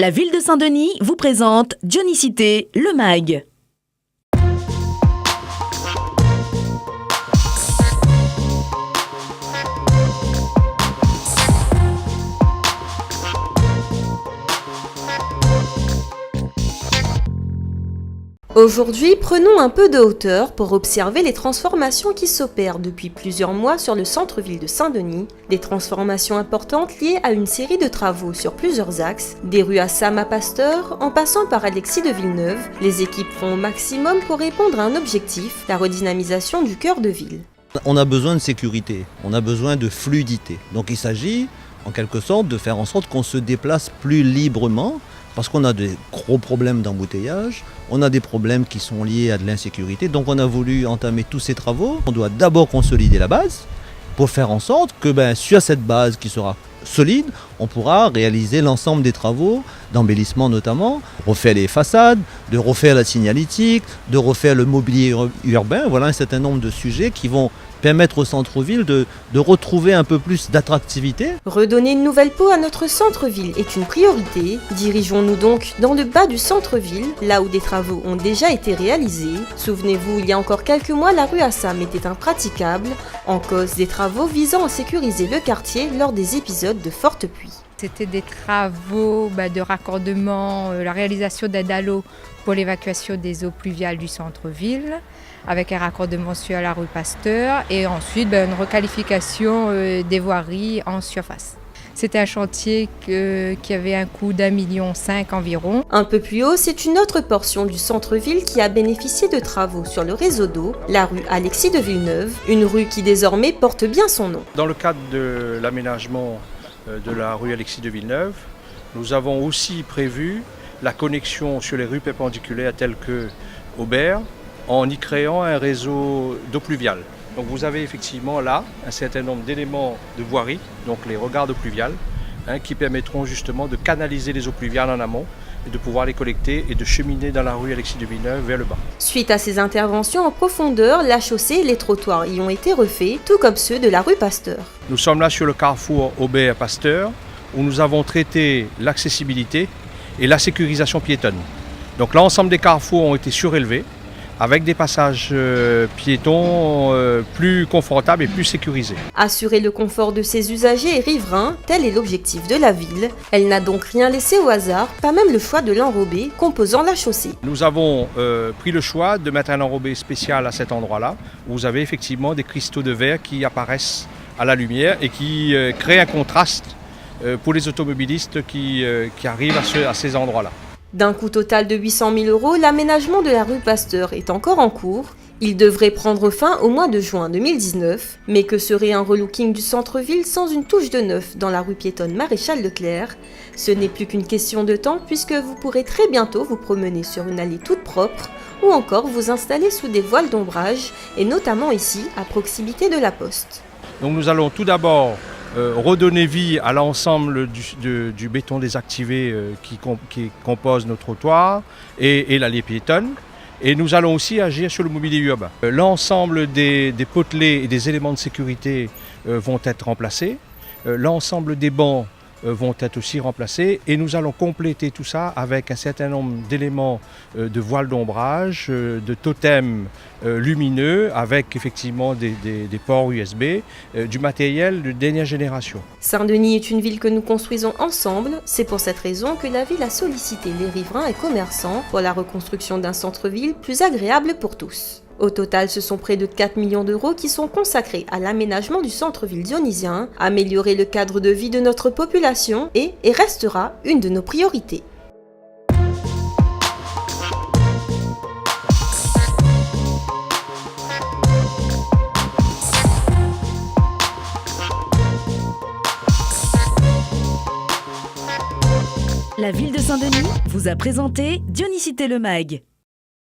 La ville de Saint-Denis vous présente Dionysité, le MAG. Aujourd'hui, prenons un peu de hauteur pour observer les transformations qui s'opèrent depuis plusieurs mois sur le centre-ville de Saint-Denis, des transformations importantes liées à une série de travaux sur plusieurs axes, des rues à Sam à Pasteur, en passant par Alexis de Villeneuve. Les équipes font au maximum pour répondre à un objectif, la redynamisation du cœur de ville. On a besoin de sécurité, on a besoin de fluidité. Donc il s'agit en quelque sorte de faire en sorte qu'on se déplace plus librement, parce qu'on a des gros problèmes d'embouteillage, on a des problèmes qui sont liés à de l'insécurité, donc on a voulu entamer tous ces travaux. On doit d'abord consolider la base pour faire en sorte que sur cette base qui sera solide, on pourra réaliser l'ensemble des travaux d'embellissement notamment, refaire les façades, de refaire la signalétique, de refaire le mobilier urbain. Voilà un certain nombre de sujets qui vont permettre au centre-ville de retrouver un peu plus d'attractivité. Redonner une nouvelle peau à notre centre-ville est une priorité. Dirigeons-nous donc dans le bas du centre-ville, là où des travaux ont déjà été réalisés. Souvenez-vous, il y a encore quelques mois, la rue Assam était impraticable, en cause des travaux visant à sécuriser le quartier lors des épisodes de fortes pluies. C'était des travaux de raccordement, la réalisation d'aides à l'eau pour l'évacuation des eaux pluviales du centre-ville, avec un raccordement sur la rue Pasteur et ensuite une requalification des voiries en surface. C'était un chantier qui avait un coût d'1,5 million environ. Un peu plus haut, c'est une autre portion du centre-ville qui a bénéficié de travaux sur le réseau d'eau, la rue Alexis de Villeneuve, une rue qui désormais porte bien son nom. Dans le cadre de l'aménagement de la rue Alexis de Villeneuve, nous avons aussi prévu la connexion sur les rues perpendiculaires telles que Aubert, en y créant un réseau d'eau pluviale. Donc vous avez effectivement là un certain nombre d'éléments de voirie, donc les regards d'eau pluviale, qui permettront justement de canaliser les eaux pluviales en amont et de pouvoir les collecter et de cheminer dans la rue Alexis de Villeneuve vers le bas. Suite à ces interventions en profondeur, la chaussée et les trottoirs y ont été refaits, tout comme ceux de la rue Pasteur. Nous sommes là sur le carrefour Aubert-Pasteur, où nous avons traité l'accessibilité et la sécurisation piétonne. Donc l'ensemble des carrefours ont été surélevés, avec des passages piétons plus confortables et plus sécurisés. Assurer le confort de ses usagers et riverains, tel est l'objectif de la ville. Elle n'a donc rien laissé au hasard, pas même le choix de l'enrobé composant la chaussée. Nous avons pris le choix de mettre un enrobé spécial à cet endroit-là, où vous avez effectivement des cristaux de verre qui apparaissent à la lumière et qui créent un contraste pour les automobilistes qui arrivent à ces endroits-là. D'un coût total de 800 000 €, l'aménagement de la rue Pasteur est encore en cours. Il devrait prendre fin au mois de juin 2019. Mais que serait un relooking du centre-ville sans une touche de neuf dans la rue piétonne Maréchal Leclerc? Ce n'est plus qu'une question de temps puisque vous pourrez très bientôt vous promener sur une allée toute propre ou encore vous installer sous des voiles d'ombrage et notamment ici à proximité de la poste. Donc nous allons tout d'abord redonner vie à l'ensemble du béton désactivé qui compose nos trottoirs et l'allée piétonne. Et nous allons aussi agir sur le mobilier urbain. L'ensemble des potelets et des éléments de sécurité vont être remplacés. L'ensemble des bancs vont être aussi remplacés et nous allons compléter tout ça avec un certain nombre d'éléments de voiles d'ombrage, de totems lumineux avec effectivement des ports USB, du matériel de dernière génération. Saint-Denis est une ville que nous construisons ensemble. C'est pour cette raison que la ville a sollicité les riverains et commerçants pour la reconstruction d'un centre-ville plus agréable pour tous. Au total, ce sont près de 4 millions d'euros qui sont consacrés à l'aménagement du centre-ville dionysien, améliorer le cadre de vie de notre population et restera une de nos priorités. La ville de Saint-Denis vous a présenté Dionysité, le MAG.